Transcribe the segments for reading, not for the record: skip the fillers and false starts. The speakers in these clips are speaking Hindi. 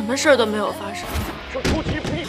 什么事儿都没有发生。就出其不意。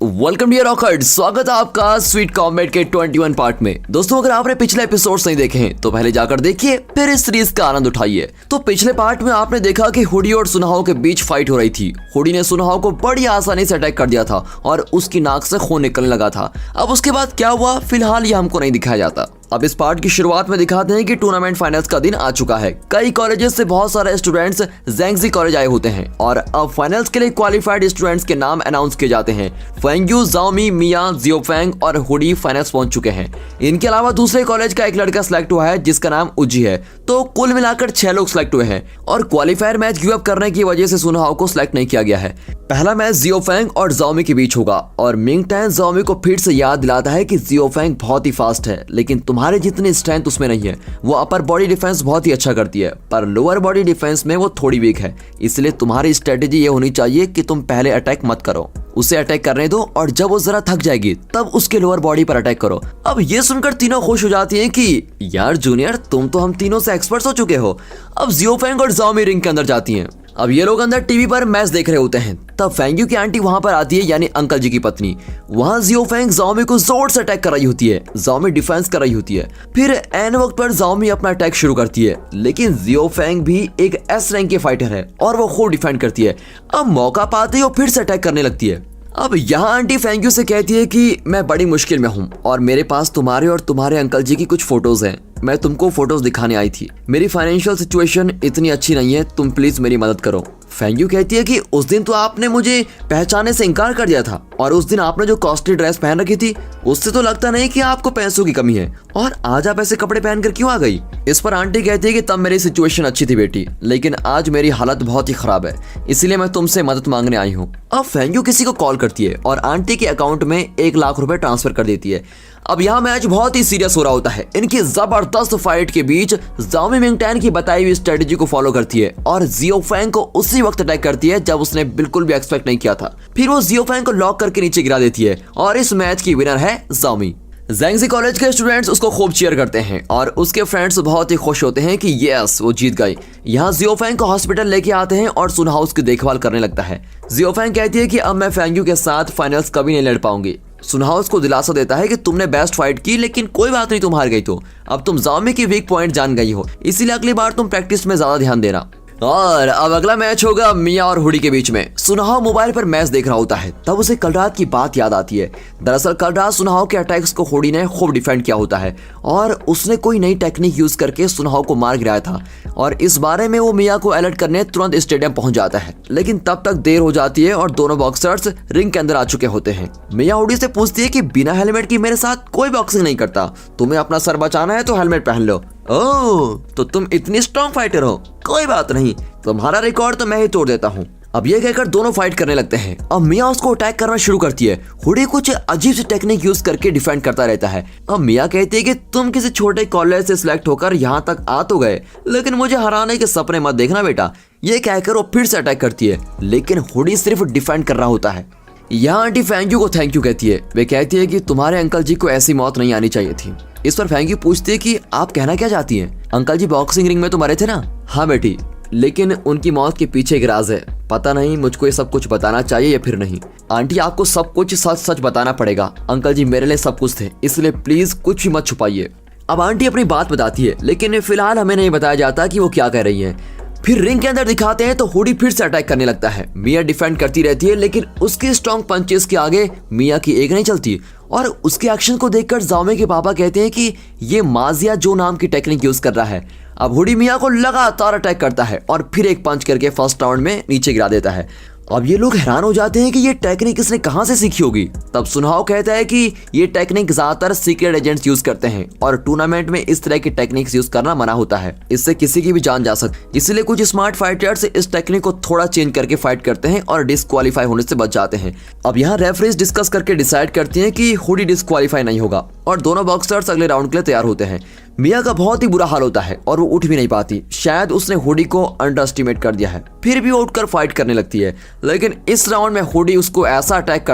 वेलकम डियर रॉकर्ड, स्वागत है आपका स्वीट कॉमेट के 21 पार्ट में। दोस्तों, अगर आपने पिछले एपिसोड्स नहीं देखे हैं तो पहले जाकर देखिए, फिर इस सीरीज का आनंद उठाइए। तो पिछले पार्ट में आपने देखा कि हुडी और सुनहाओ के बीच फाइट हो रही थी। हुडी ने सुनहाओ को बड़ी आसानी से अटैक कर दिया था और उसकी नाक से खून निकलने लगा था। अब उसके बाद क्या हुआ, फिलहाल ये हमको नहीं दिखाया जाता। अब इस पार्ट की शुरुआत में दिखाते हैं कि टूर्नामेंट फाइनल्स का दिन आ चुका है। कई कॉलेजेस से बहुत सारे स्टूडेंट्स ज़ैंगजी कॉलेज आए होते हैं और अब फाइनल्स के लिए क्वालिफाइड स्टूडेंट्स के नाम अनाउंस किए जाते हैं। फेंग्यू, जाओमी, मिया, जियोफेंग और हुडी फाइनल्स पहुंच चुके हैं। इनके अलावा दूसरे कॉलेज का एक लड़का सिलेक्ट हुआ है जिसका नाम उजी है। तो कुल मिलाकर 6 लोग सिलेक्ट हुए हैं और क्वालिफायर मैच गिव अप करने की वजह से सुनहाओ को सिलेक्ट नहीं किया गया है। पहला मैच जियोफेंग और जाओमी के बीच होगा और मिंग टैन जाओमी को फिर से याद दिलाता है कि जियोफेंग बहुत ही फास्ट है, लेकिन तुम्हारे जितनी स्ट्रेंथ उसमें नहीं है। वो अपर बॉडी डिफेंस बहुत ही अच्छा करती है, पर लोअर बॉडी डिफेंस में वो थोड़ी वीक है। इसलिए तुम्हारी स्ट्रेटेजी ये होनी चाहिए कि तुम पहले अटैक मत करो, उसे अटैक करने दो और जब वो जरा थक जाएगी तब उसके लोअर बॉडी पर अटैक करो। अब ये सुनकर तीनों खुश हो जाती हैं कि यार जूनियर, तुम तो हम तीनों से एक्सपर्ट्स हो चुके हो। अब जियोफेंग और जाओमी रिंग के अंदर जाती हैं। अब ये लोग अंदर टीवी पर मैच देख रहे होते हैं। तब फेंग्यू की आंटी वहां पर आती है, यानी अंकल जी की पत्नी। वहां जियोफेंग जाओमी को जोर से अटैक कर रही होती है, जाओमी डिफेंस कर रही होती है। फिर एन वक्त पर जाओमी अपना अटैक शुरू करती है, लेकिन जियोफेंग भी एक एस रैंक के फाइटर है और वो खूब डिफेंड करती है। अब मौका पाते ही वो फिर से अटैक करने लगती है। अब यहाँ आंटी फेंग्यू से कहती है कि मैं बड़ी मुश्किल में हूँ और मेरे पास तुम्हारे और तुम्हारे अंकल जी की कुछ फोटोज हैं। मैं तुमको फोटोज दिखाने आई थी। मेरी फाइनेंशियल सिचुएशन इतनी अच्छी नहीं है, तुम प्लीज मेरी मदद करो। फेंग्यू कहती है कि उस दिन तो आपने मुझे पहचानने से इनकार कर दिया था और उस दिन आपने जो कॉस्टली ड्रेस पहन रखी थी उससे तो लगता नहीं कि आपको पैसों की कमी है, और आज आप ऐसे कपड़े पहनकर क्यों आ गई। इस पर आंटी कहती है कि तब मेरी सिचुएशन अच्छी थी बेटी, लेकिन आज मेरी हालत बहुत ही खराब है, इसलिए मैं तुमसे मदद मांगने आई हूँ। अब फेंग्यू किसी को कॉल करती है और आंटी के अकाउंट में 1 लाख रुपए ट्रांसफर कर देती है। अब यहाँ मैच बहुत ही सीरियस हो रहा होता है। इनकी जबरदस्त फाइट के बीच जाओमी मिंग टैन की बताई हुई स्ट्रेटेजी को फॉलो करती है और जियोफेंग को उसी वक्त अटैक करती है जब उसने बिल्कुल भी एक्सपेक्ट नहीं किया था। फिर वो जियोफेंग को लॉक करके नीचे गिरा देती है और इस मैच की विनर है जाओमी। ज़ैंगजी कॉलेज के स्टूडेंट्स उसको खूब चीयर करते हैं और उसके फ्रेंड्स बहुत ही खुश होते हैं कि यस, वो जीत गई। यहाँ जियोफेंग को हॉस्पिटल लेके आते हैं और सुनहाओ उसकी देखभाल करने लगता है। जियोफेंग कहती है कि अब मैं फेंग्यू के साथ फाइनल्स कभी नहीं लड़ पाऊंगी। सुनहाओ उसको दिलासा देता है कि तुमने बेस्ट फाइट की, लेकिन कोई बात नहीं, तुम हार गई तो अब तुम जाओमी की वीक पॉइंट जान गई हो, इसीलिए अगली बार तुम प्रैक्टिस में ज्यादा ध्यान देना। और अब अगला मैच होगा मिया और हुडी के बीच में। सुनहाओ मोबाइल पर मैच देख रहा होता है, तब उसे कल रात की बात याद आती है। दरअसल कल रात सुनहाओ के अटैक्स को हुडी ने खूब डिफेंड किया होता है और उसने कोई नई टेक्निक यूज करके सुनहाओ को मार गिराया था और इस बारे में वो मिया को अलर्ट करने तुरंत स्टेडियम पहुंच जाता है, लेकिन तब तक देर हो जाती है और दोनों बॉक्सर्स रिंग के अंदर आ चुके होते हैं। मिया हुडी से पूछती है कि बिना हेलमेट की मेरे साथ कोई बॉक्सिंग नहीं करता, तुम्हें अपना सर बचाना है तो हेलमेट पहन लो। ओह, तो तुम इतनी स्ट्रॉन्ग फाइटर हो, कोई बात नहीं, तुम्हारा रिकॉर्ड तो मैं ही तोड़ देता हूँ। अब ये कहकर दोनों फाइट करने लगते हैं। अब मिया उसको अटैक करना शुरू करती है। हुडी कुछ अजीब सी टेक्निक यूज करके डिफेंड करता रहता है। अब मिया कहती है कि तुम किसी छोटे कॉलेज से सिलेक्ट होकर यहाँ तक आ तो गए, लेकिन मुझे हराने के सपने मत देखना बेटा। ये कहकर वो फिर से अटैक करती है, लेकिन हुडी सिर्फ डिफेंड कर रहा होता है। यहाँ आंटी फेंग्यू को थैंक यू कहती है। वे कहती है कि तुम्हारे अंकल जी को ऐसी मौत नहीं आनी चाहिए थी। इस पर फेंग्यू पूछती है कि आप कहना क्या चाहती हैं? अंकल जी बॉक्सिंग रिंग में तो मरे थे ना? हाँ बेटी, लेकिन उनकी मौत के पीछे एक राज है। पता नहीं मुझको ये सब कुछ बताना चाहिए या फिर नहीं। आंटी, आपको सब कुछ सच सच बताना पड़ेगा। अंकल जी मेरे लिए सब कुछ थे, इसलिए प्लीज कुछ भी मत छुपाइए। अब आंटी अपनी बात बताती है, लेकिन फिलहाल हमें नहीं बताया जाता कि वो क्या कह रही है। फिर रिंग के अंदर दिखाते हैं तो हुडी फिर से अटैक करने लगता है। मिया डिफेंड करती रहती है, लेकिन उसके स्ट्रॉन्ग पंचेस के आगे मिया की एक नहीं चलती और उसके एक्शन को देखकर जाओमी के पापा कहते हैं कि ये माजिया जो नाम की टेक्निक यूज कर रहा है। अब हुडी मिया को लगातार अटैक करता है और फिर एक पंच करके फर्स्ट राउंड में नीचे गिरा देता है। अब ये लोग हैरान हो जाते हैं कि ये टेक्निक इसने कहां से सीखी होगी। तब सुनहाओ कहता है कि ये टेक्निक ज्यादातर सीक्रेट एजेंट्स यूज करते हैं और टूर्नामेंट में इस तरह की टेक्निक्स यूज करना मना होता है, इससे किसी की भी जान जा सकती। इसलिए कुछ स्मार्ट फाइटर्स इस टेक्निक को थोड़ा चेंज करके फाइट करते हैं और डिस्क्वालीफाई होने से बच जाते हैं। अब यहाँ रेफरीज डिस्कस करके डिसाइड करती हैं कि हुडी डिस्क्वालीफाई नहीं होगा और दोनों बॉक्सर्स अगले राउंड के लिए तैयार होते हैं। मिया का बहुत ही बुरा हाल होता है और वो उठ भी नहीं पाती। शायद उसने हुडी को अंडर एस्टिमेट कर दिया है। फिर भी वो उठकर फाइट करने लगती है, लेकिन इस राउंड में हुडी उसको ऐसा अटैक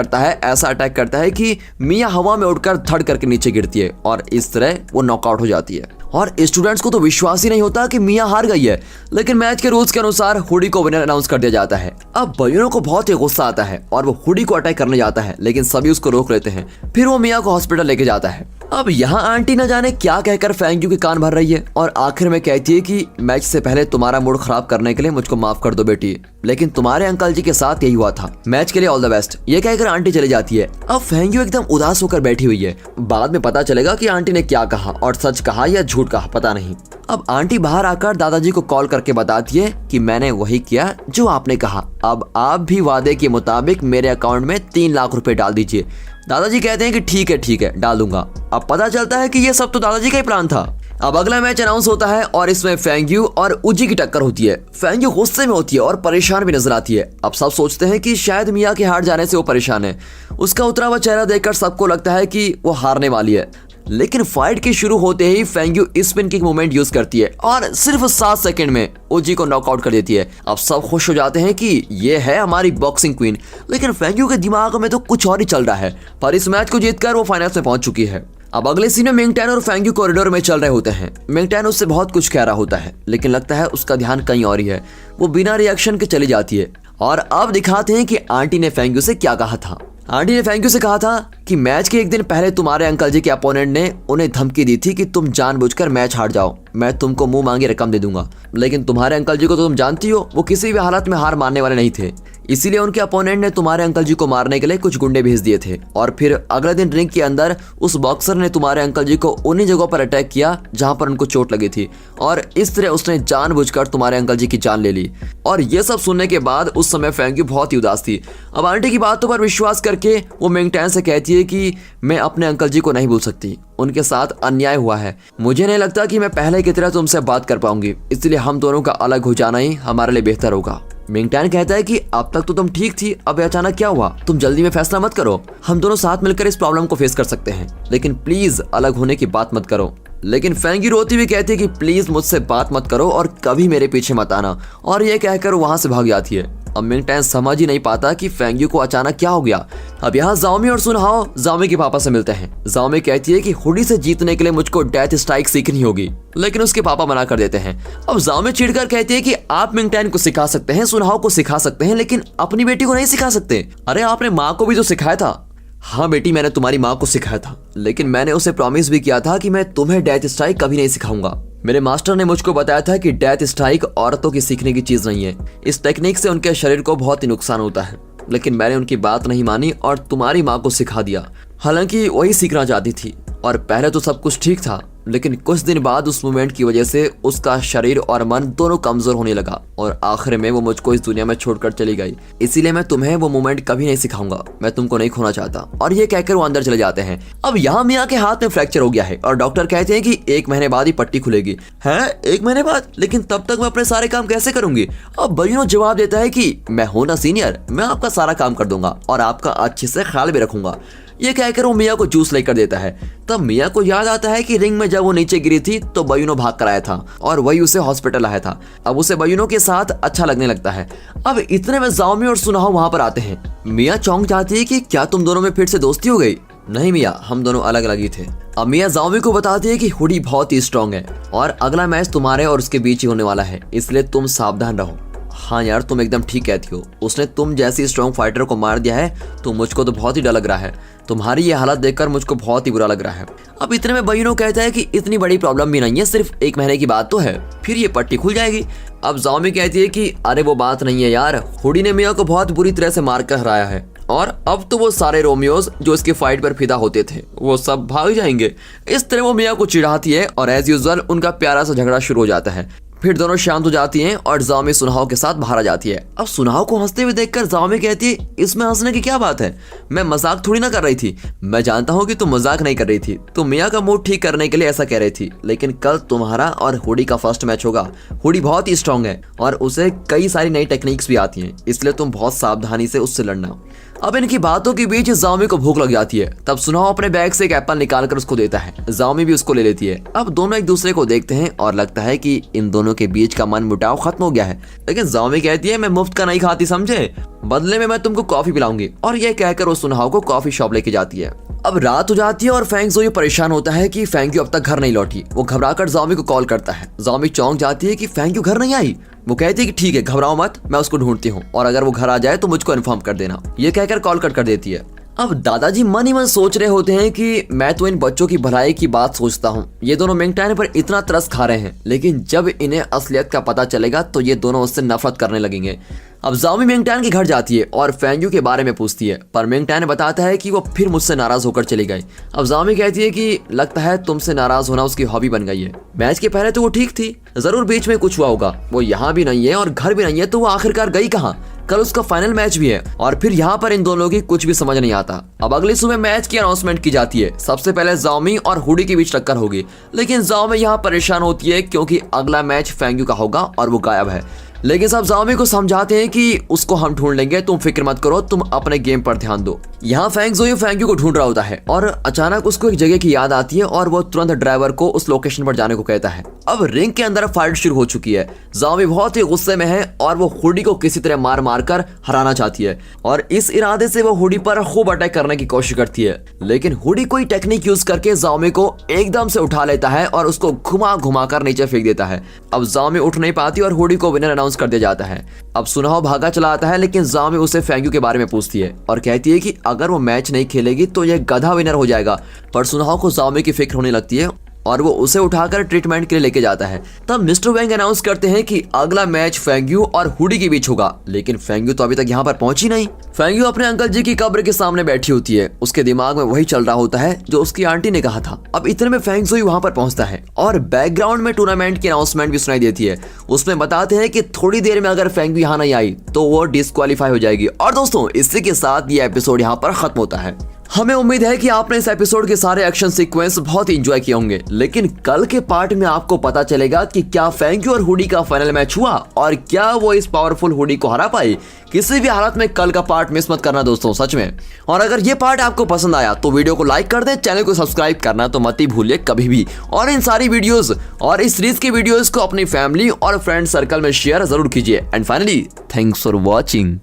करता है कि मिया हवा में उड़कर धड़ करके नीचे गिरती है और इस तरह वो नॉकआउट हो जाती है। और स्टूडेंट्स को तो विश्वास ही नहीं होता कि मिया हार गई है, लेकिन मैच के रूल्स के अनुसार हुडी को विनर अनाउंस कर दिया जाता है। अब बयूनो को बहुत ही गुस्सा आता है और वो हुडी को अटैक करने जाता है, लेकिन सभी उसको रोक लेते हैं। फिर वो मिया को हॉस्पिटल लेके जाता है। अब यहाँ आंटी न जाने क्या कहकर फेंग यू के कान भर रही है और आखिर में कहती है कि मैच से पहले तुम्हारा मूड खराब करने के लिए मुझको माफ कर दो बेटी, लेकिन तुम्हारे अंकल जी के साथ यही हुआ था। मैच के लिए ऑल द बेस्ट, ये कहकर आंटी चली जाती है। अब फेंग यू एकदम उदास होकर बैठी हुई है। बाद में पता चलेगा कि आंटी ने क्या कहा और सच कहा या झूठ कहा, पता नहीं। अब आंटी बाहर आकर दादाजी को कॉल करके बताती है कि मैंने वही किया जो आपने कहा, अब आप भी वादे के मुताबिक मेरे अकाउंट में 3 लाख रुपए डाल दीजिए। दादाजी कहते हैं कि ठीक है डाल दूंगा। अब पता चलता है कि ये सब तो दादाजी का ही प्लान था। अब अगला मैच अनाउंस होता है और इसमें फेंग यू और उजी की टक्कर होती है। फेंग यू गुस्से में होती है और परेशान भी नजर आती है। अब सब सोचते हैं कि शायद मिया के हार जाने से वो परेशान है। उसका उतरा हुआ चेहरा देखकर सबको लगता है कि वो हारने वाली है, लेकिन फाइट के शुरू होते ही Feng Yu spin kick movement use करती है और सिर्फ 7 सेकंड में ओजी को नॉकआउट कर देती है। अब सब खुश हो जाते हैं कि ये है हमारी बॉक्सिंग क्वीन, लेकिन फेंग यू के दिमाग में तो कुछ और ही चल रहा है। पर इस मैच को जीतकर वो फाइनल्स में पहुंच चुकी है। अब अगले सीन में मिंग टैन और फेंग यू कॉरिडोर में चल रहे होते हैं। मिंग टैन उससे बहुत कुछ कह रहा होता है, लेकिन लगता है उसका ध्यान कहीं और ही है। वो बिना रिएक्शन के चली जाती है और अब दिखाते हैं कि आंटी ने फेंग यू से क्या कहा था। आंटी ने फेंग यू से कहा था कि मैच के एक दिन पहले तुम्हारे अंकल जी के अपोनेंट ने उन्हें धमकी दी थी कि तुम जानबूझकर मैच हार जाओ, मैं तुमको मुंह मांगी रकम दे दूंगा। लेकिन तुम्हारे अंकल जी को तो तुम जानती हो, वो किसी भी हालत में हार मानने वाले नहीं थे। इसीलिए उनके अपोनेंट ने तुम्हारे अंकल जी को मारने के लिए कुछ गुंडे भेज दिए थे और फिर अगले दिन रिंग के अंदर उस बॉक्सर ने तुम्हारे अंकल जी को उन्हीं जगहों पर अटैक किया जहां पर उनको चोट लगी थी और इस तरह उसने जानबूझकर तुम्हारे अंकल जी की जान ले ली। और ये सब सुनने के बाद उस समय फेंग यू बहुत ही उदास थी। अब आंटी की बातों पर विश्वास करके वो मिंग टैन से कहती है कि मैं अपने अंकल जी को नहीं भूल सकती, उनके साथ अन्याय हुआ है। मुझे नहीं लगता कि मैं पहले की तरह तुमसे बात कर पाऊंगी, इसलिए हम दोनों का अलग हो जाना ही हमारे लिए बेहतर होगा। मिंग टैन कहता है कि अब तक तो तुम ठीक थी, अब अचानक क्या हुआ? तुम जल्दी में फैसला मत करो, हम दोनों साथ मिलकर इस प्रॉब्लम को फेस कर सकते हैं, लेकिन प्लीज अलग होने की बात मत करो। लेकिन फेंग यू रोती हुई कहती है कि प्लीज मुझसे बात मत करो और कभी मेरे पीछे मत आना, और ये कहकर वहां से भाग जाती है। अब मिंग टैन समझ ही नहीं पाता कि फेंग यू को अचानक क्या हो गया। अब यहाँ जाओमी और सुनहाओ जाओमी के पापा से मिलते हैं। जाओमी कहती है कि हुडी से जीतने के लिए मुझको डेथ स्ट्राइक सीखनी होगी, लेकिन उसके पापा मना कर देते हैं। अब जाओमी चिढ़कर कहती है कि आप मिंग टैन को सिखा सकते हैं, सुनहाओ को सिखा सकते हैं, लेकिन अपनी बेटी को नहीं सिखा सकते। अरे आपने माँ को भी तो सिखाया था। हाँ बेटी, मैंने तुम्हारी माँ को सिखाया था, लेकिन मैंने उसे प्रॉमिस भी किया था कि मैं तुम्हें डेथ स्ट्राइक कभी नहीं सिखाऊंगा। मेरे मास्टर ने मुझको बताया था कि डेथ स्ट्राइक औरतों की सीखने की चीज नहीं है, इस टेक्निक से उनके शरीर को बहुत ही नुकसान होता है। लेकिन मैंने उनकी बात नहीं मानी और तुम्हारी माँ को सिखा दिया। हालांकि वही सीखना चाहती थी और पहले तो सब कुछ ठीक था, लेकिन कुछ दिन बाद उस मूवमेंट की वजह से उसका शरीर और मन दोनों कमजोर होने लगा और आखिर में वो मुझको इस दुनिया में छोड़कर चली गई। इसीलिए मैं तुम्हें वो मूवमेंट कभी नहीं सिखाऊंगा, मैं तुमको नहीं खोना चाहता। और ये कहकर वो अंदर चले जाते हैं। अब यहाँ मियाँ के हाथ में फ्रैक्चर हो गया है और डॉक्टर कहते हैं कि 1 महीने बाद ही पट्टी खुलेगी। है 1 महीने बाद? लेकिन तब तक मैं अपने सारे काम कैसे करूंगी? अब बयूनो जवाब देता है कि मैं हूं ना सीनियर, मैं आपका सारा काम कर दूंगा और आपका अच्छे से ख्याल भी रखूंगा। ये कहकर वो मिया को जूस लेकर देता है। तब मिया को याद आता है कि रिंग में जब वो नीचे गिरी थी तो बयूनो भाग कर आया था और वही उसे हॉस्पिटल आया था। अब उसे बयूनो के साथ अच्छा लगने लगता है। अब इतने में जाओमी और सुनहाओ वहां पर आते हैं। मिया चौंक जाती है कि क्या तुम दोनों में फिर से दोस्ती हो गई? नहीं मिया, हम दोनों अलग अलग ही थे। अब मिया जाओमी को बताती है कि हुडी बहुत ही स्ट्रांग है और अगला मैच तुम्हारे और उसके बीच ही होने वाला है, इसलिए तुम सावधान रहो। हाँ यार, तुम एकदम ठीक कहती हो, उसने तुम जैसी स्ट्रॉन्ग फाइटर को मार दिया है तो मुझको तो बहुत ही डर लग रहा है। तुम्हारी ये हालत देखकर मुझको बहुत ही बुरा लग रहा है। अब इतने में बयूनो कहता है कि इतनी बड़ी प्रॉब्लम भी नहीं है, सिर्फ 1 महीने की बात तो है, फिर ये पट्टी खुल जाएगी। अब जाओमी कहती है कि अरे वो बात नहीं है यार, हुडी ने मिया को बहुत बुरी तरह से मार कर हराया है और अब तो वो सारे रोमियोज जो इसकी फाइट पर फिदा होते थे वो सब भाग जाएंगे। इस तरह वो मिया को चिढ़ाती है और एज यूजुअल उनका प्यारा सा झगड़ा शुरू हो जाता है। फिर दोनों शांत हो जाती हैं और जाओमी सुनहाओ के साथ बाहर आ जाती है। अब सुनहाओ को हंसते हुए देखकर जाओमी कहती है, इसमें हंसने की क्या बात है, मैं मजाक थोड़ी ना कर रही थी। मैं जानता हूँ कि तुम मजाक नहीं कर रही थी, तुम मिया का मूड ठीक करने के लिए ऐसा कह रही थी, लेकिन कल तुम्हारा और हुडी का फर्स्ट मैच होगा। हुडी बहुत ही स्ट्रांग है और उसे कई सारी नई टेक्निक्स भी आती हैं, इसलिए तुम बहुत सावधानी से उससे लड़ना। अब इनकी बातों के बीच जाओमी को भूख लग जाती है। तब सुनाओ अपने बैग से एक एप्पल निकालकर उसको देता है। जाओमी भी उसको ले लेती है। अब दोनों एक दूसरे को देखते हैं और लगता है कि इन दोनों के बीच का मन मुटाव खत्म हो गया है। लेकिन जाओमी कहती है मैं मुफ्त का नहीं खाती समझे, बदले में मैं तुमको कॉफी पिलाऊंगी। और यह कहकर वो सुनाओ को कॉफी शॉप लेके जाती है। अब रात हो जाती है और फेंग जोई परेशान होता है कि फेंग्यू अब तक घर नहीं लौटी। वो घबराकर जाओमी को कॉल करता है। जाओमी चौंक जाती है कि फेंग्यू घर नहीं आई। वो कहती है कि ठीक है घबराओ मत, मैं उसको ढूंढती हूँ और अगर वो घर आ जाए तो मुझको इन्फॉर्म कर देना। ये कहकर कॉल कट कर देती है। अब दादाजी मन ही मन सोच रहे होते हैं कि मैं तो इन बच्चों की भलाई की बात सोचता हूँ, ये दोनों मिंगटैन पर इतना तरस खा रहे हैं, लेकिन जब इन्हें असलियत का पता चलेगा तो ये दोनों उससे नफरत करने लगेंगे। अब जाओमी मिंगटैन के घर जाती है और फेंग्यू के बारे में पूछती है, पर मिंगटैन बताता है कि वो फिर मुझसे नाराज होकर चली गई। अब जाओमी कहती है कि लगता है तुमसे नाराज होना उसकी हॉबी बन गई है। मैच के पहले तो वो ठीक थी, जरूर बीच में कुछ हुआ होगा। वो यहाँ भी नहीं है और घर भी नहीं है, तो वो आखिरकार गई कहाँ? कल उसका फाइनल मैच भी है और फिर यहाँ पर इन दोनों की कुछ भी समझ नहीं आता। अब अगली सुबह मैच की अनाउंसमेंट की जाती है। सबसे पहले जाओमी और हुडी के बीच टक्कर होगी, लेकिन जाओमी यहाँ परेशान होती है क्योंकि अगला मैच फेंग्यू का होगा और वो गायब है। लेकिन सब जाओमी को समझाते हैं कि उसको हम ढूंढ लेंगे, तुम फिक्र मत करो, तुम अपने गेम पर ध्यान दो। यहाँ फेंग जोई फेंग्यू को ढूंढ रहा होता है और अचानक उसको एक जगह की याद आती है और वो तुरंत ड्राइवर को उस लोकेशन पर जाने को कहता है। अब रिंग के अंदर फाइट शुरू हो चुकी है। जाओमी बहुत ही गुस्से में है और वो हुडी को किसी तरह मार मार कर हराना चाहती है और इस इरादे से वो हुडी पर खूब अटैक करने की कोशिश करती है। लेकिन हुडी कोई टेक्निक यूज करके जाओमी को एकदम से उठा लेता है और उसको घुमा घुमा कर नीचे फेंक देता है। अब जाओमी उठ नहीं पाती और हुडी को विनर अनाउंस कर दिया जाता है। अब सुनाओ भागा चला आता है, लेकिन जाओमी उसे फेंग्यू के बारे में पूछती है और कहती है कि अगर वो मैच नहीं खेलेगी तो यह गधा विनर हो जाएगा। पर सुनाओ को जाओमी की फिक्र होने लगती है और वो उसे उठाकर ट्रीटमेंट के लिए लेके जाता है। तब मिस्टर वैंग अनाउंस करते हैं कि अगला मैच फेंग्यू और हुडी के बीच होगा, लेकिन फेंग्यू तो अभी तक यहाँ पर पहुंची नहीं। फेंग्यू अपने अंकल जी की कब्र के सामने बैठी होती है। उसके दिमाग में वही चल रहा होता है जो उसकी आंटी ने कहा था। अब इतने में फेंग जोई वहां पर पहुंचता है और बैकग्राउंड में टूर्नामेंट की अनाउंसमेंट भी सुनाई देती है। उसमें बताते हैं कि थोड़ी देर में अगर फेंग्यू यहाँ नहीं आई तो वो डिस्क्वालीफाई हो जाएगी। और दोस्तों इसी के साथ ये एपिसोड यहाँ पर खत्म होता है। हमें उम्मीद है कि आपने इस एपिसोड के सारे एक्शन सीक्वेंस बहुत ही एंजॉय किए होंगे, लेकिन कल के पार्ट में आपको पता चलेगा कि क्या फेंग्यू और हुडी का फाइनल मैच हुआ और क्या वो इस पावरफुल हुडी को हरा पाई। किसी भी हालत में कल का पार्ट मिस मत करना दोस्तों, सच में। और अगर ये पार्ट आपको पसंद आया तो वीडियो को लाइक कर दें, चैनल को सब्सक्राइब करना तो मत ही भूलिए कभी भी। और इन सारी वीडियोस और इस सीरीज की वीडियोस को अपनी फैमिली और फ्रेंड सर्कल में शेयर जरूर कीजिए। And finally thanks for watching.